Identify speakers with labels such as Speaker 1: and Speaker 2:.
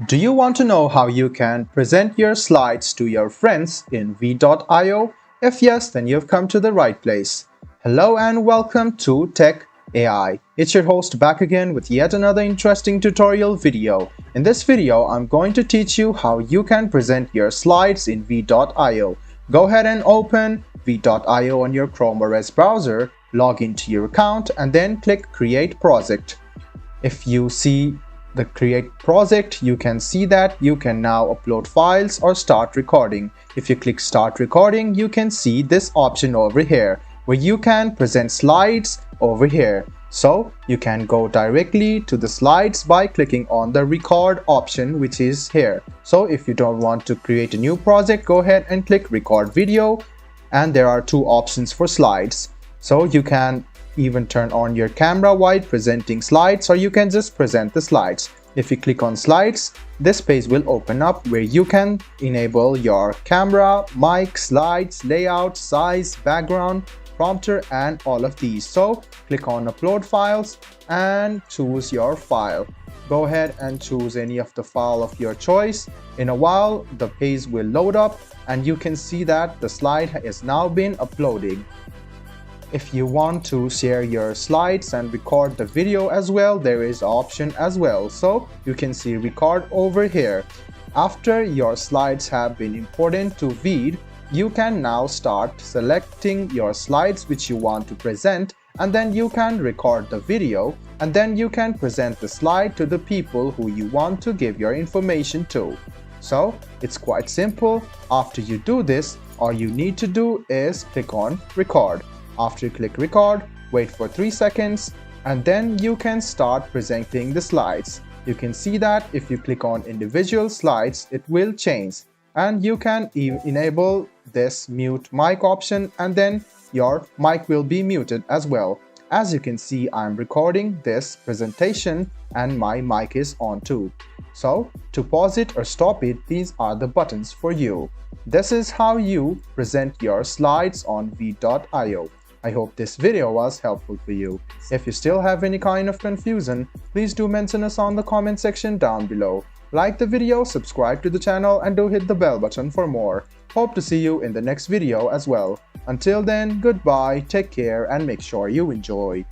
Speaker 1: Do you want to know how you can present your slides to your friends in v.io? If yes, then you've come to the right place. Hello and welcome to Tech AI. It's your host back again with yet another interesting tutorial video. In this video, I'm going to teach you how you can present your slides in v.io. Go ahead and open v.io on your Chrome OS browser, log into your account, and then click Create Project. If you see the Create Project, you can see that you can now upload files or start recording. If you click Start Recording, you can see this option over here where you can present slides over here. So you can go directly to the slides by clicking on the record option, which is here. So if you don't want to create a new project, go ahead and click record video, and there are two options for slides. So you can even turn on your camera while presenting slides, or you can just present the slides. If you click on slides, this page will open up where you can enable your camera, mic, slides, layout, size, background, prompter, and all of these. So click on upload files and choose your file. Go ahead and choose any of the file of your choice. In a while, the page will load up and you can see that the slide has now been uploaded. If you want to share your slides and record the video as well, there is an option as well. So you can see record over here. After your slides have been imported to Veed, you can now start selecting your slides which you want to present, and then you can record the video, and then you can present the slide to the people who you want to give your information to. So it's quite simple. After you do this, all you need to do is click on record. After you click record, wait for 3 seconds, and then you can start presenting the slides. You can see that if you click on individual slides, it will change, and you can enable this mute mic option, and then your mic will be muted as well. As you can see, I'm recording this presentation and my mic is on too. So to pause it or stop it, these are the buttons for you. This is how you present your slides on v.io. I hope this video was helpful for you. If you still have any kind of confusion, please do mention us on the comment section down below. Like the video, subscribe to the channel, and do hit the bell button for more. Hope to see you in the next video as well. Until then, goodbye, take care, and make sure you enjoy.